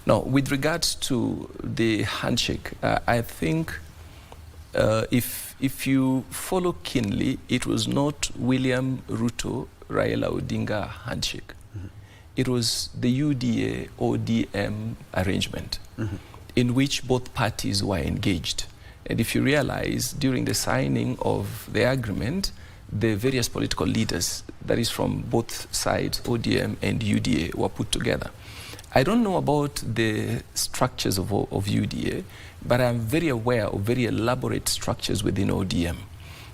Now, with regards to the handshake, I think if you follow keenly, it was not William Ruto, Raila Odinga handshake. It was the UDA ODM arrangement in which both parties were engaged. And if you realize, during the signing of the agreement, the various political leaders, that is from both sides, ODM and UDA, were put together. I don't know about the structures of UDA, but I'm very aware of very elaborate structures within ODM,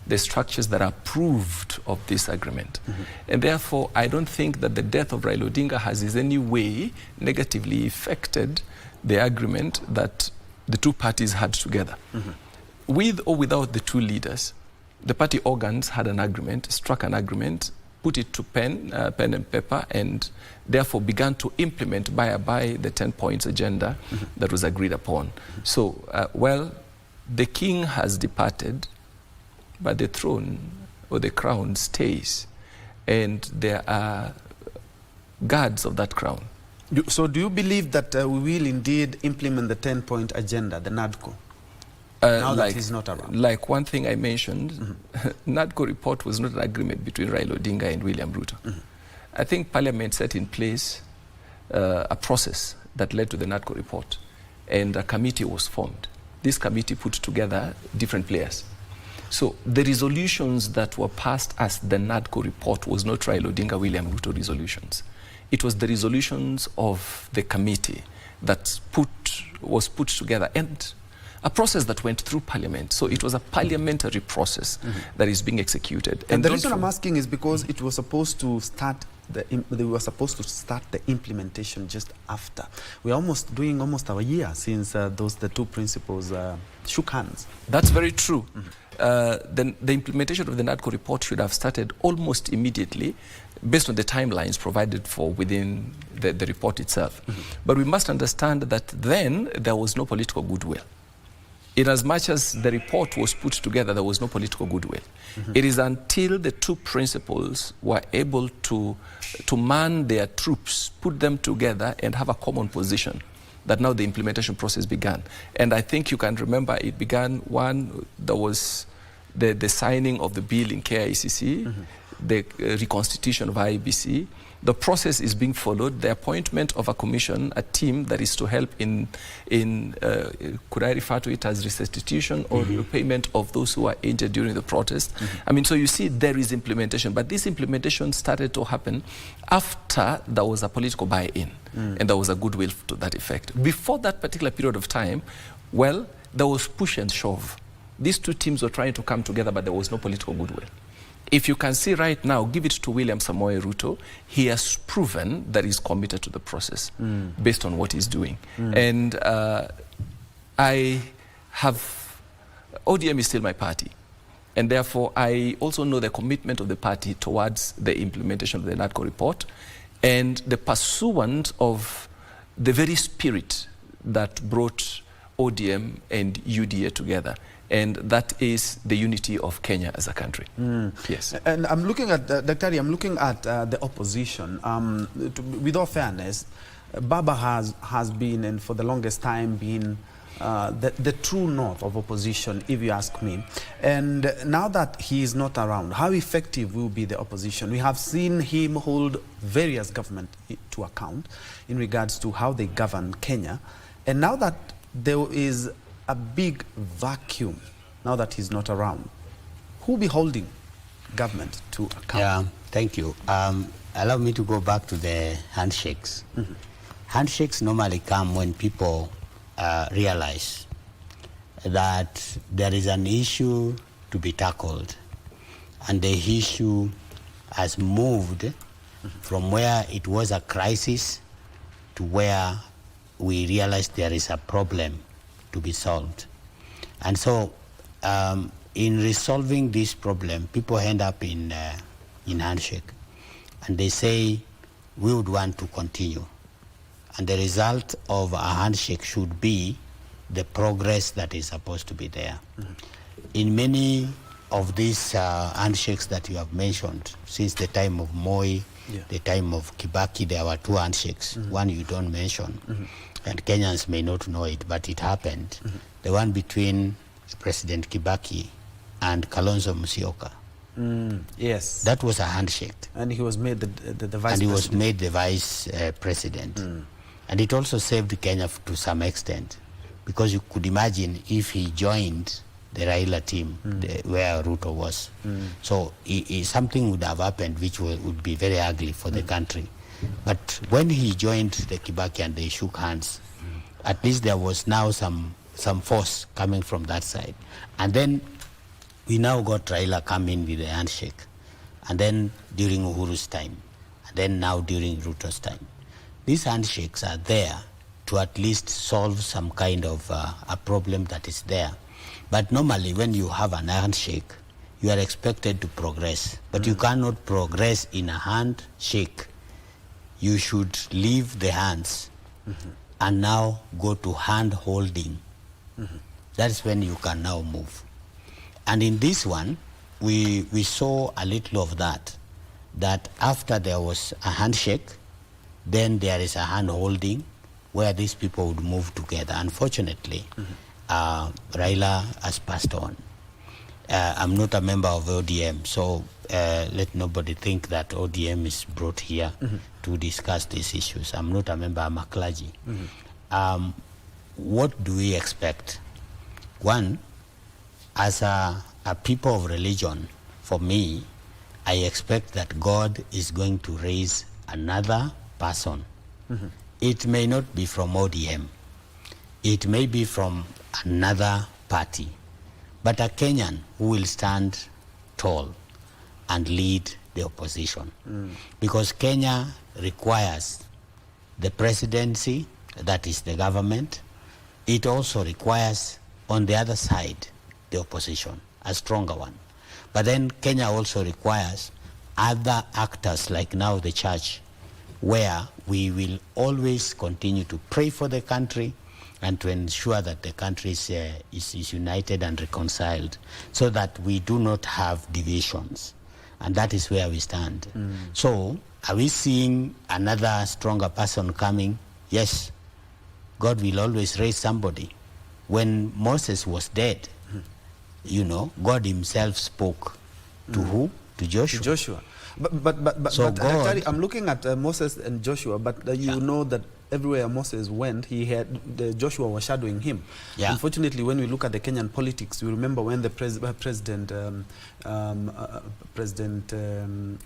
the structures that are approved of this agreement. And therefore, I don't think that the death of Raila Odinga has in any way negatively affected the agreement that the two parties had together. With or without the two leaders, the party organs had an agreement, struck an agreement, put it to pen and paper, and therefore began to implement by the 10 points agenda that was agreed upon. So, well, the king has departed, but the throne or the crown stays, and there are guards of that crown. So do you believe that we will indeed implement the 10-point agenda, the NADCO, now that he's not around? Like one thing I mentioned, NADCO report was not an agreement between Raila Odinga and William Ruto. I think Parliament set in place a process that led to the NADCO report, and a committee was formed. This committee put together different players. So the resolutions that were passed as the NADCO report was not Raila Odinga, William Ruto resolutions. It was the resolutions of the committee that was put together, and a process that went through Parliament. So it was a parliamentary process that is being executed. And the reason I'm asking is because it was supposed to start they were supposed to start the implementation just after. We're doing almost a year since the two principals shook hands. That's very true. Then the implementation of the NADCO report should have started almost immediately, based on the timelines provided for within the report itself. But we must understand that then there was no political goodwill. In as much as the report was put together, there was no political goodwill. It is until the two principals were able to man their troops, put them together and have a common position, that now the implementation process began. And I think you can remember it began, there was the signing of the bill in KICC, the reconstitution of IEBC. The process is being followed, the appointment of a commission, a team that is to help in could I refer to it as restitution or repayment of those who are injured during the protest. I mean, so you see there is implementation, but this implementation started to happen after there was a political buy-in and there was a goodwill to that effect. Before that particular period of time, well, there was push and shove. These two teams were trying to come together, but there was no political goodwill. If you can see right now, give it to William Samoei Ruto, he has proven that he's committed to the process based on what he's doing. And ODM is still my party. And therefore, I also know the commitment of the party towards the implementation of the NADCO report and the pursuant of the very spirit that brought ODM and UDA together. And that is the unity of Kenya as a country. Yes. And I'm looking at, Daktari, I'm looking at the opposition. With all fairness, Baba has been, and for the longest time, been the true north of opposition, if you ask me. And now that he is not around, how effective will be the opposition? We have seen him hold various government to account in regards to how they govern Kenya. And now that there is a big vacuum, now that he's not around, who will be holding government to account? Yeah, thank you. Allow me to go back to the handshakes. Handshakes normally come when people realize that there is an issue to be tackled, and the issue has moved from where it was a crisis to where we realize there is a problem to be solved. And so in resolving this problem, people end up in handshake, and they say we would want to continue, and the result of a handshake should be the progress that is supposed to be there. In many of these handshakes that you have mentioned, since the time of Moi, the time of Kibaki, there were 2 handshakes. One you don't mention, and Kenyans may not know it, but it happened. The one between President Kibaki and Kalonzo Musyoka. Yes. That was a handshake. And he was made the vice and president. he was made the vice president. And it also saved Kenya to some extent, because you could imagine if he joined the Raila team where Ruto was. So something would have happened which would be very ugly for the country. But when he joined the Kibaki and they shook hands, at least there was now some force coming from that side. And then we now got Raila coming with a handshake. And then during Uhuru's time, and then now during Ruto's time. These handshakes are there to at least solve some kind of a problem that is there. But normally when you have an handshake, you are expected to progress. But you cannot progress in a handshake. You should leave the hands and now go to hand holding. That's when you can now move. And in this one, we saw a little of that after there was a handshake, then there is a hand holding where these people would move together. Unfortunately, Raila has passed on. I'm not a member of ODM, so let nobody think that ODM is brought here to discuss these issues. I'm not a member, I'm a clergy. What do we expect? One, as a people of religion, for me, I expect that God is going to raise another person. It may not be from ODM. It may be from another party. But a Kenyan who will stand tall and lead the opposition. Because Kenya requires the presidency, that is the government. It also requires, on the other side, the opposition, a stronger one. But then Kenya also requires other actors, like now the church, where we will always continue to pray for the country and to ensure that the country is united and reconciled, so that we do not have divisions. And that is where we stand. So, are we seeing another stronger person coming? Yes. God will always raise somebody. When Moses was dead, you know, God himself spoke to who? To Joshua. To Joshua. But So God, actually, I'm looking at Moses and Joshua, but you know that everywhere Moses went, Joshua was shadowing him. Unfortunately, when we look at the Kenyan politics, we remember when the President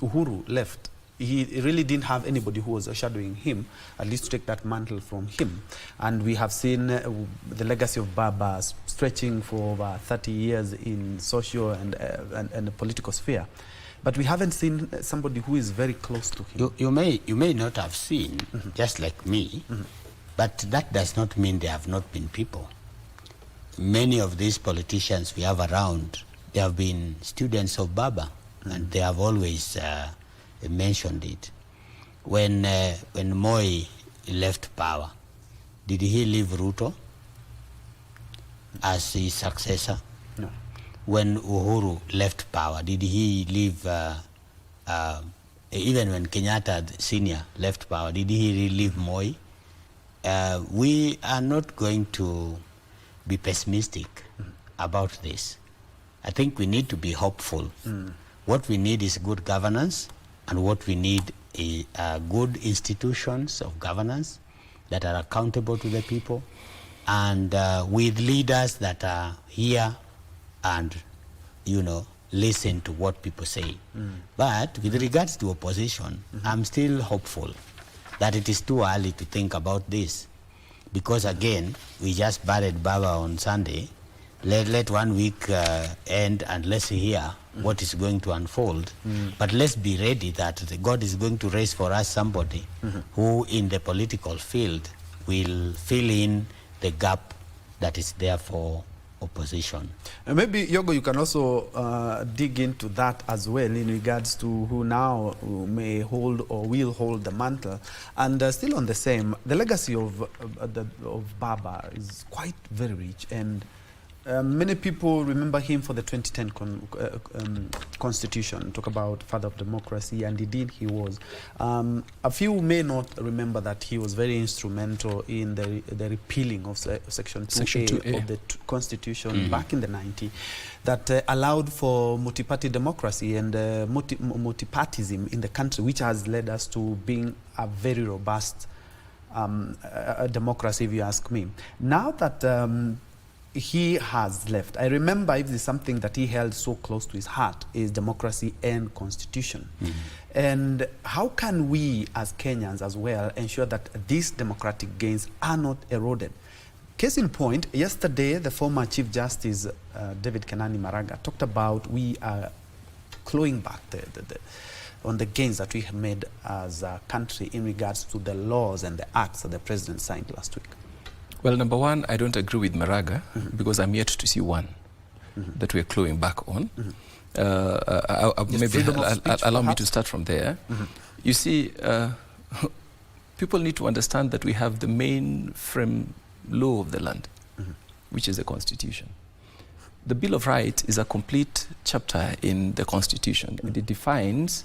Uhuru left, he really didn't have anybody who was shadowing him, at least to take that mantle from him. And we have seen the legacy of Baba stretching for over 30 years in social and the political sphere. But we haven't seen somebody who is very close to him. You may not have seen, just like me, but that does not mean there have not been people. Many of these politicians we have around, they have been students of Baba, and they have always mentioned it. When Moi left power, did he leave Ruto as his successor? No. When Uhuru left power, did he leave, even when Kenyatta Senior left power, did he leave Moi? We are not going to be pessimistic about this. I think we need to be hopeful. What we need is good governance, and what we need is good institutions of governance that are accountable to the people, and with leaders that are here and, you know, listen to what people say. But with regards to opposition, I'm still hopeful that it is too early to think about this. Because again, we just buried Baba on Sunday. Let 1 week end and let's hear what is going to unfold. But let's be ready that God is going to raise for us somebody who in the political field will fill in the gap that is there for opposition. And maybe, Yogo, you can also dig into that as well in regards to who now may hold or will hold the mantle. And still on the same, the legacy of Baba is quite very rich. And Many people remember him for the 2010 constitution, talk about father of democracy, and indeed he was. A few may not remember that he was very instrumental in the repealing of Section 2A of the constitution back in the 90s, that allowed for multi-party democracy and multi-partyism in the country, which has led us to being a very robust democracy, if you ask me. Now that he has left, I remember if there's something that he held so close to his heart is democracy and constitution. And how can we as Kenyans as well ensure that these democratic gains are not eroded? Case in point, yesterday the former Chief Justice David Kenani Maraga talked about we are clawing back on the gains that we have made as a country in regards to the laws and the acts that the president signed last week. Well, number one, I don't agree with Maraga because I'm yet to see one that we're clawing back on. Maybe allow me to start from there. You see, people need to understand that we have the mainframe law of the land, which is the Constitution. The Bill of Rights is a complete chapter in the Constitution, and it defines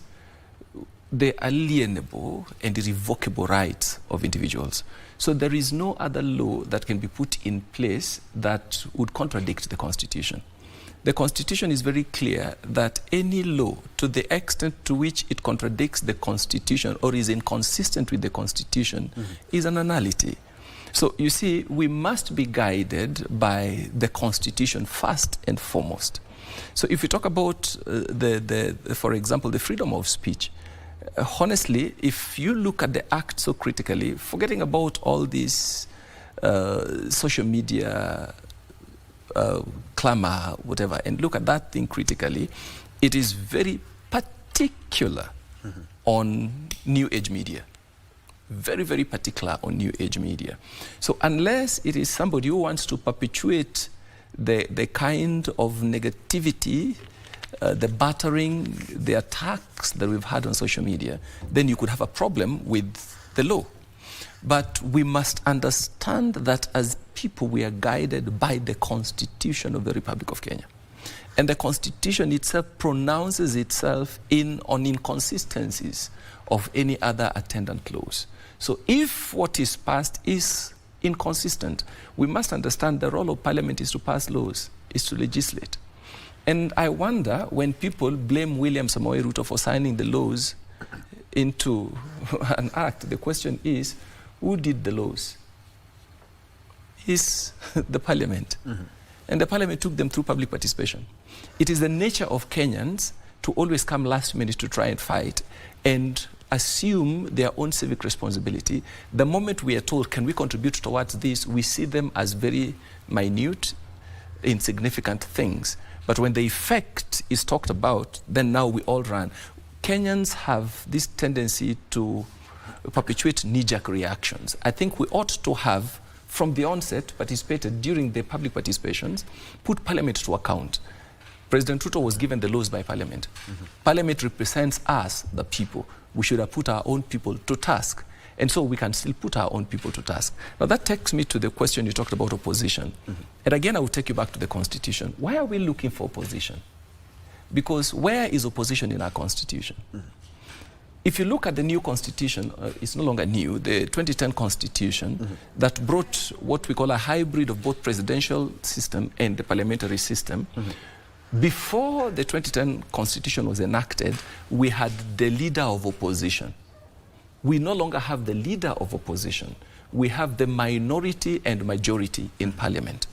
the alienable and irrevocable rights of individuals. So there is no other law that can be put in place that would contradict the Constitution. The Constitution is very clear that any law, to the extent to which it contradicts the Constitution or is inconsistent with the Constitution, is an nullity. So you see, we must be guided by the Constitution first and foremost. So if we talk about, for example, the freedom of speech, honestly, if you look at the act so critically, forgetting about all these social media clamor, whatever, and look at that thing critically, it is very particular on new age media. Very, very particular on new age media. So unless it is somebody who wants to perpetuate the kind of negativity, the battering, the attacks that we've had on social media, then you could have a problem with the law. But we must understand that as people we are guided by the Constitution of the Republic of Kenya. And the Constitution itself pronounces itself on inconsistencies of any other attendant laws. So if what is passed is inconsistent, we must understand the role of Parliament is to pass laws, is to legislate. And I wonder when people blame William Samoei Ruto for signing the laws into an act, the question is, who did the laws? Is the Parliament. And the Parliament took them through public participation. It is the nature of Kenyans to always come last minute to try and fight and assume their own civic responsibility. The moment we are told, can we contribute towards this, we see them as very minute, insignificant things. But when the effect is talked about, then now we all run. Kenyans have this tendency to perpetuate knee-jerk reactions. I think we ought to have, from the onset, participated during the public participations, put Parliament to account. President Ruto was given the laws by Parliament. Parliament represents us, the people. We should have put our own people to task. And so we can still put our own people to task. Now that takes me to the question you talked about opposition. And again, I will take you back to the Constitution. Why are we looking for opposition? Because where is opposition in our Constitution? If you look at the new Constitution, it's no longer new, the 2010 Constitution that brought what we call a hybrid of both presidential system and the parliamentary system. Before the 2010 Constitution was enacted, we had the leader of opposition. We no longer have the leader of opposition. We have the minority and majority in Parliament.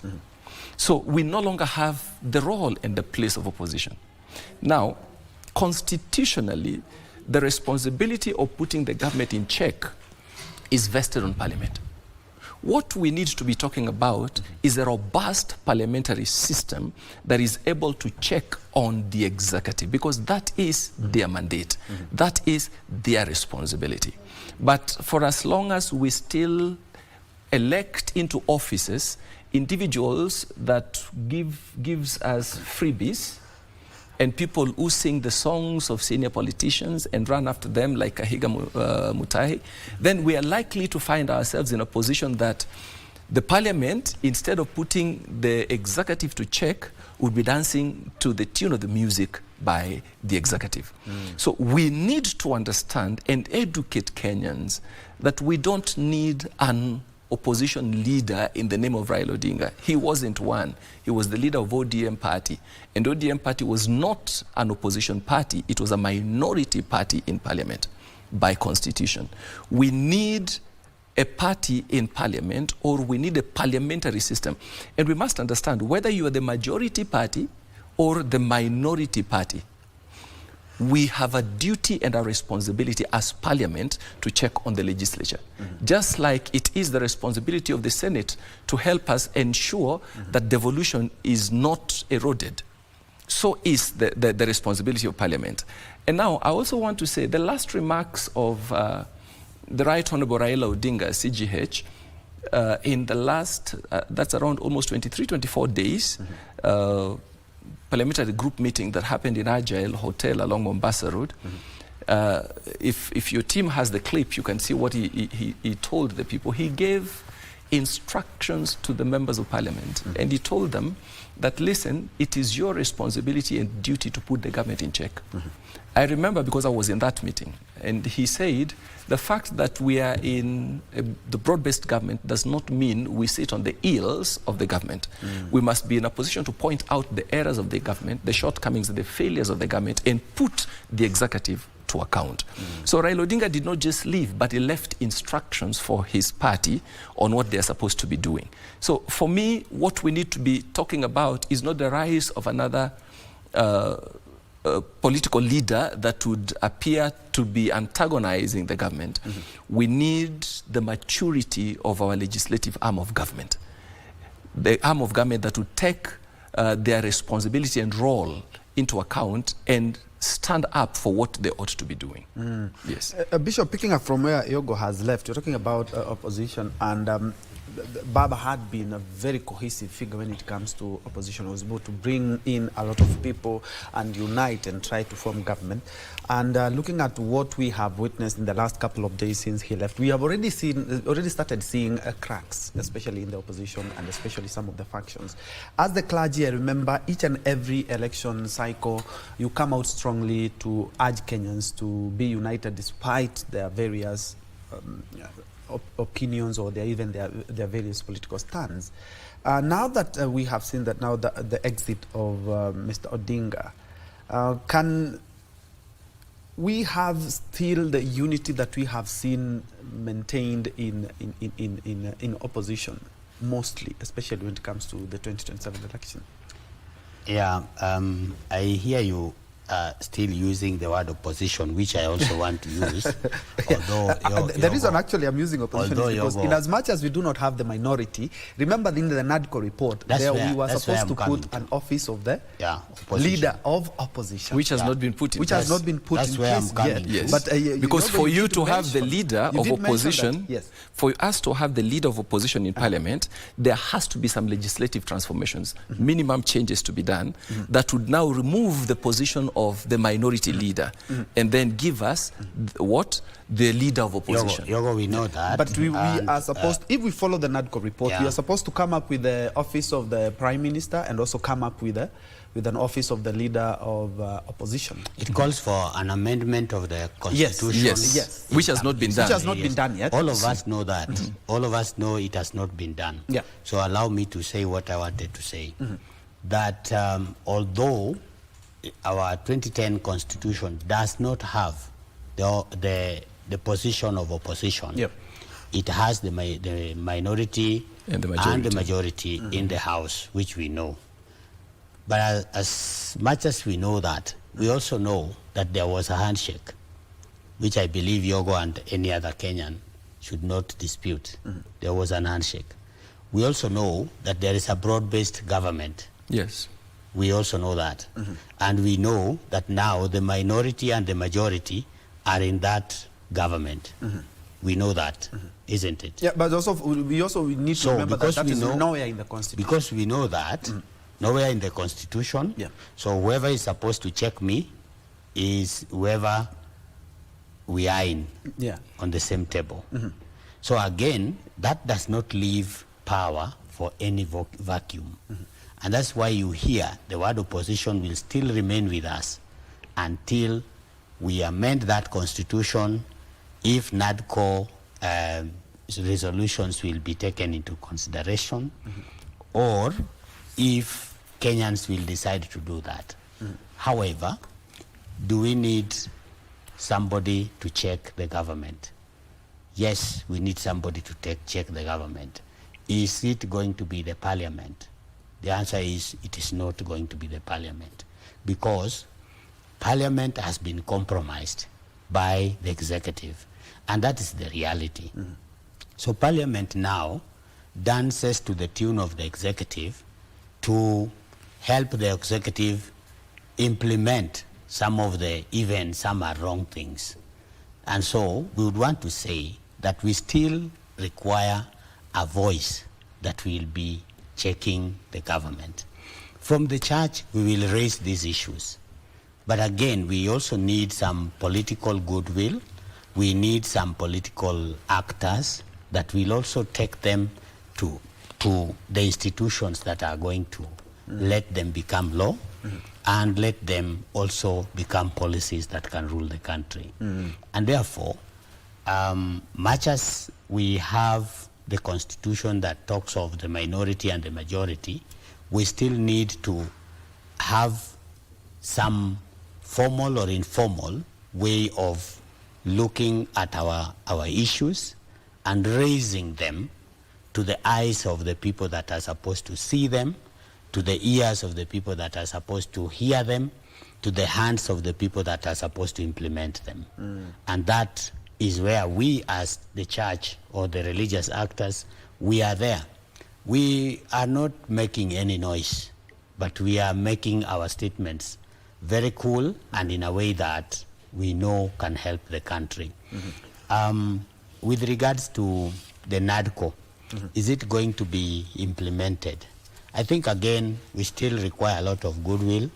So we no longer have the role and the place of opposition. Now, constitutionally, the responsibility of putting the government in check is vested on Parliament. What we need to be talking about is a robust parliamentary system that is able to check on the executive, because that is their mandate. That is their responsibility. But for as long as we elect into offices individuals that gives us freebies, and people who sing the songs of senior politicians and run after them like Kahiga Mutahi, then we are likely to find ourselves in a position that The parliament, instead of putting the executive to check, would be dancing to the tune of the music by the executive. So we need to understand and educate Kenyans that we don't need an opposition leader in the name of Raila Odinga. He wasn't one. He was the leader of ODM party. And ODM party was not an opposition party. It was a minority party in parliament by constitution. We need a party in parliament, or we need a parliamentary system. And we must understand whether you are the majority party or the minority party, we have a duty and a responsibility as parliament to check on the legislature. Just like it is the responsibility of the Senate to help us ensure that devolution is not eroded, so is the responsibility of parliament. And now I also want to say the last remarks of the Right Honorable Raila Odinga, CGH, in the last, that's around almost 23, 24 days, parliamentary group meeting that happened in Agile Hotel along Mombasa Road. If your team has the clip, you can see what he told the people. He gave instructions to the members of parliament, and he told them that, listen, it is your responsibility and duty to put the government in check. I remember because I was in that meeting, and he said the fact that we are in the broad-based government does not mean we sit on the heels of the government. We must be in a position to point out the errors of the government, the shortcomings, the failures of the government, and put the executive to account. So Raila Odinga did not just leave, but he left instructions for his party on what they're supposed to be doing. So for me, what we need to be talking about is not the rise of another political leader that would appear to be antagonizing the government. We need the maturity of our legislative arm of government. The arm of government that would take their responsibility and role into account and stand up for what they ought to be doing. Yes. Bishop, picking up from where Yogo has left, you're talking about opposition, and Baba had been a very cohesive figure when it comes to opposition. He was able to bring in a lot of people and unite and try to form government. And looking at what we have witnessed in the last couple of days since he left, we have already started seeing cracks, especially in the opposition and especially some of the factions. As the clergy, I remember each and every election cycle, you come out strongly to urge Kenyans to be united despite their various opinions or even their various political stands. Now that we have seen that now the exit of Mr. Odinga, can we have still the unity that we have seen maintained in opposition, mostly, especially when it comes to the 2027 election? Yeah, I hear you still using the word opposition, which I also want to use. Although the reason actually I'm using opposition is because in as much as we do not have the minority, remember in the NADCO report, we were supposed to put an office of the leader of opposition. Which has not been put in place. Which has not been put in place yet. Yes. But, because for you to have the leader of opposition, for us to have the leader of opposition in parliament, there has to be some legislative transformations, minimum changes to be done, that would now remove the position of the minority leader and then give us the leader of opposition. Yogo, we know that. But we are supposed, if we follow the NADCO report, we are supposed to come up with the office of the Prime Minister and also come up with an office of the leader of opposition. It calls for an amendment of the Constitution. Yes. Which has not been done. Which has not been done yet. All of us know that. All of us know it has not been done. So allow me to say what I wanted to say. That although our 2010 Constitution does not have the position of opposition, it has the minority and the majority in the House, which we know. But as much as we know that, we also know that there was a handshake, which I believe Yogo and any other Kenyan should not dispute. There was an handshake. We also know that there is a broad-based government. Yes. We also know that. And we know that now the minority and the majority are in that government. We know that, isn't it? Yeah, but also we need to remember that is nowhere in the Constitution. Because we know that, nowhere in the Constitution. So whoever is supposed to check me is whoever we are in on the same table. So again, that does not leave power for any vacuum. And that's why you hear the word opposition will still remain with us until we amend that constitution, if NADCO resolutions will be taken into consideration, or if Kenyans will decide to do that. However, do we need somebody to check the government? Yes, we need somebody to check the government. Is it going to be the parliament? The answer is it is not going to be the parliament, because parliament has been compromised by the executive, and that is the reality. So parliament now dances to the tune of the executive to help the executive implement some of the some are wrong things. And so we would want to say that we still require a voice that will be checking the government. From the church, we will raise these issues. But again, we also need some political goodwill. We need some political actors that will also take them to the institutions that are going to let them become law, and let them also become policies that can rule the country. And therefore, much as we have the constitution that talks of the minority and the majority, we still need to have some formal or informal way of looking at our issues and raising them to the eyes of the people that are supposed to see them, to the ears of the people that are supposed to hear them, to the hands of the people that are supposed to implement them. And that is where we as the church or the religious actors, we are there. We are not making any noise, but we are making our statements very cool and in a way that we know can help the country. With regards to the NADCO, is it going to be implemented? I think, again, we still require a lot of goodwill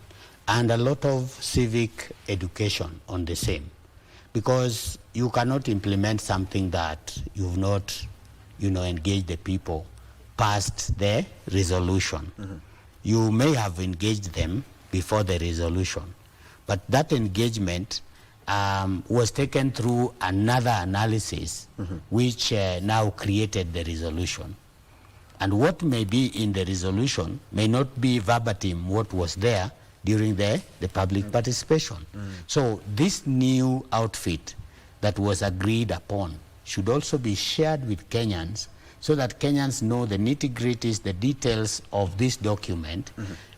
and a lot of civic education on the same, because you cannot implement something that you've not, engaged the people past the resolution. You may have engaged them before the resolution, but that engagement was taken through another analysis, which now created the resolution. And what may be in the resolution may not be verbatim what was there during the public participation. So this new outfit that was agreed upon should also be shared with Kenyans, so that Kenyans know the nitty-gritties, the details of this document,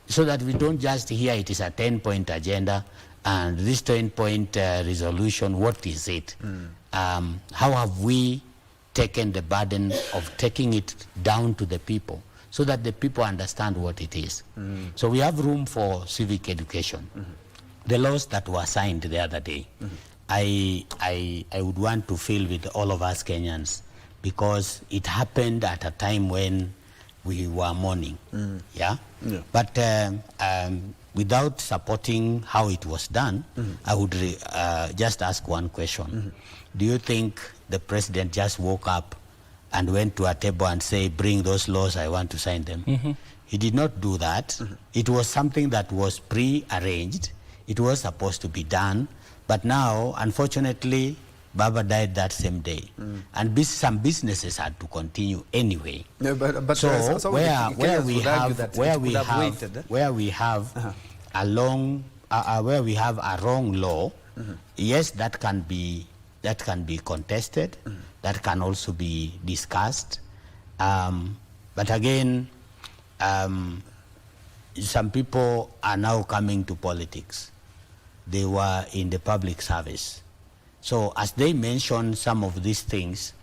so that we don't just hear it is a 10-point agenda and this 10-point resolution, what is it? How have we taken the burden of taking it down to the people so that the people understand what it is? So we have room for civic education. The laws that were signed the other day, I would want to feel with all of us Kenyans, because it happened at a time when we were mourning. But without supporting how it was done, I would just ask one question. Do you think the president just woke up and went to a table and say, bring those laws, I want to sign them? He did not do that. It was something that was pre-arranged. It was supposed to be done. But now, unfortunately, Baba died that same day, and some businesses had to continue anyway. But so where we have a wrong law, yes, that can be contested, that can also be discussed. But again, some people are now coming to politics. They were in the public service. So as they mention some of these things,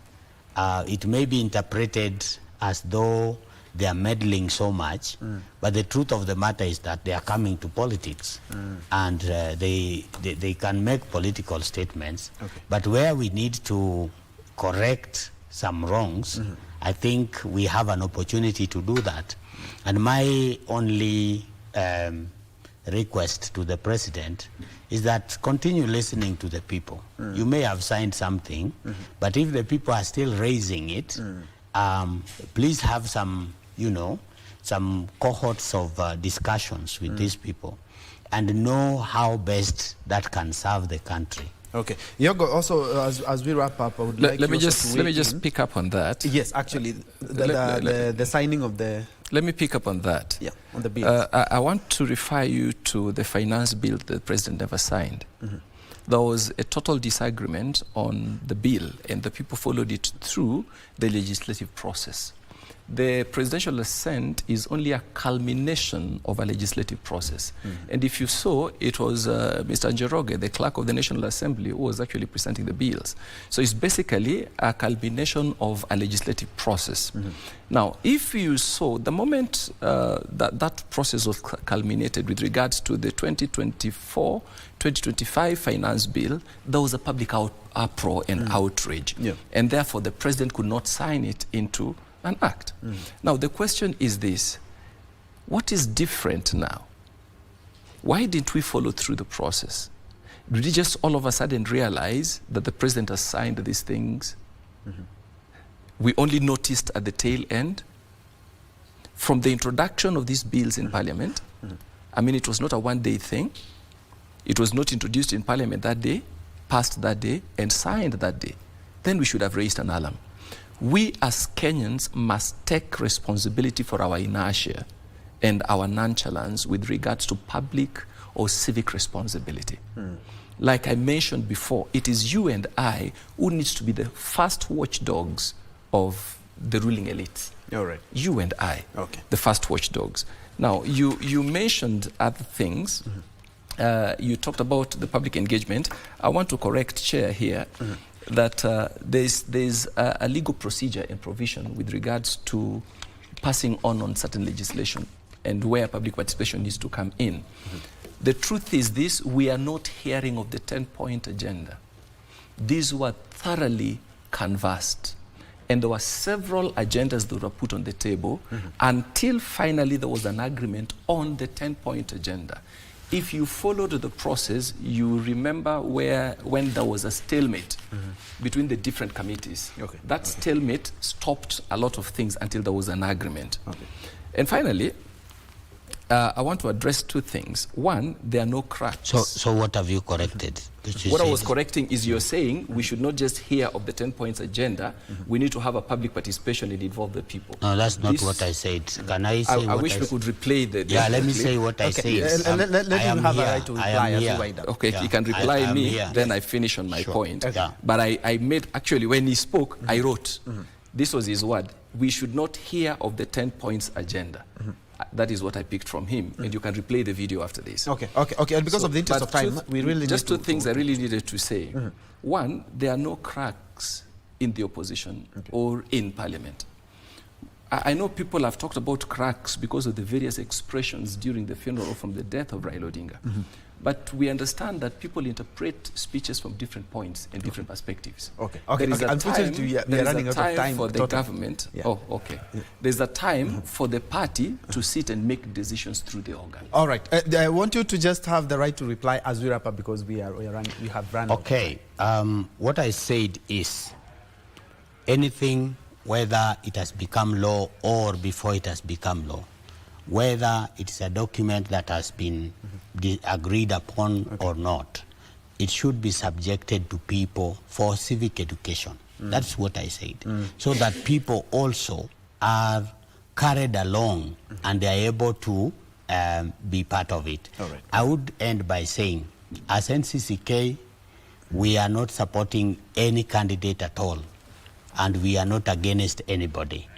it may be interpreted as though they are meddling so much, but the truth of the matter is that they are coming to politics, and they can make political statements. But where we need to correct some wrongs, I think we have an opportunity to do that. And my only request to the president is that continue listening to the people. You may have signed something, but if the people are still raising it, please have some, some cohorts of discussions with these people and know how best that can serve the country. Okay. Yogo, also, as we wrap up, I would like let me just pick up on that. Yes, actually, the signing of the... Let me pick up on that. Yeah, on the bill. I want to refer you to the finance bill that the president never signed. There was a total disagreement on the bill, and the people followed it through the legislative process. The presidential assent is only a culmination of a legislative process. And if you saw, it was Mr. Njoroge, the clerk of the National Assembly, who was actually presenting the bills. So it's basically a culmination of a legislative process. Now, if you saw, the moment that process was culminated with regards to the 2024-2025 finance bill, there was a public uproar and outrage. And therefore, the president could not sign it into an act. Now, the question is this: what is different now? Why didn't we follow through the process? Did we just all of a sudden realize that the president has signed these things? We only noticed at the tail end. From the introduction of these bills in Parliament, I mean, it was not a one-day thing. It was not introduced in Parliament that day, passed that day, and signed that day. Then we should have raised an alarm. We as Kenyans must take responsibility for our inertia and our nonchalance with regards to public or civic responsibility. Like I mentioned before, it is you and I who needs to be the first watchdogs of the ruling elite. All right. You and I, the first watchdogs. Now, you mentioned other things. You talked about the public engagement. I want to correct Chair here. That there's a legal procedure and provision with regards to passing on certain legislation and where public participation needs to come in. The truth is this: we are not hearing of the 10-point agenda. These were thoroughly canvassed, and there were several agendas that were put on the table until finally there was an agreement on the 10-point agenda. If you followed the process, you remember when there was a stalemate between the different committees. That stalemate stopped a lot of things until there was an agreement. And finally, I want to address two things. One, there are no cracks. So what have you corrected? What I was correcting is you're saying we should not just hear of the 10 points agenda. We need to have a public participation and involve the people. No, that's not what I said. Can I say I wish we could replay the... Yeah, let me say what I said. Let him have a right to reply as we wind up. Okay, he can reply me, then I finish on my point. But I made, actually, when he spoke, I wrote, this was his word, we should not hear of the 10 points agenda. That is what I picked from him, and you can replay the video after this. Okay. And because of the interest of time, we really just two things I really needed to say. One, there are no cracks in the opposition or in Parliament. I know people have talked about cracks because of the various expressions during the funeral from the death of Raila Odinga. But we understand that people interpret speeches from different points and different perspectives. There is a time for the government. There's a time for the party to sit and make decisions through the organ. All right. I want you to just have the right to reply as we wrap up because we have run. Okay. What I said is anything, whether it has become law or before it has become law, whether it's a document that has been agreed upon or not, it should be subjected to people for civic education. That's what I said. So that people also are carried along and they are able to be part of it. I would end by saying, as NCCK, we are not supporting any candidate at all, and we are not against anybody.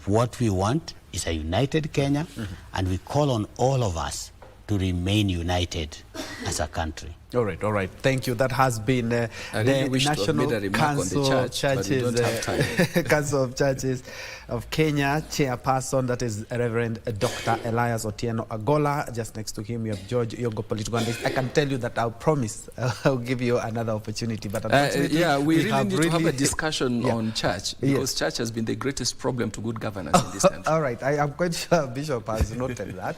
What we want is a united Kenya, and we call on all of us to remain united as a country. All right. Thank you. That has been the National Council of Churches, Council of Churches of Kenya chairperson. That is Reverend Dr. Elias Otieno Agola. Just next to him, you have George Yogo, political analyst. I can tell you that I'll promise I'll give you another opportunity. But we really need to have a discussion on church because church has been the greatest problem to good governance in this country. All right. I am quite sure Bishop has noted that.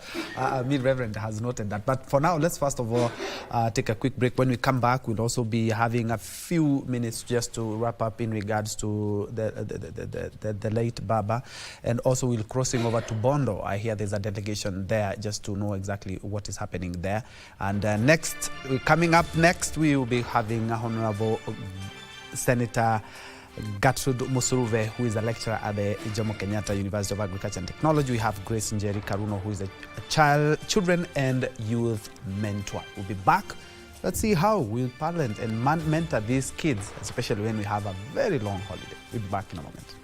Reverend has noted that. But for now, let's first of all take a quick quick break. When we come back, we'll also be having a few minutes just to wrap up in regards to the late Baba. And also we'll crossing over to Bondo. I hear there's a delegation there just to know exactly what is happening there. And coming up next, we will be having Honorable Senator Gertrude Musuruve, who is a lecturer at the Jomo Kenyatta University of Agriculture and Technology. We have Grace Njeri Karuno, who is a children and youth mentor. We'll be back. Let's see how we'll parent and mentor these kids, especially when we have a very long holiday. We'll be back in a moment.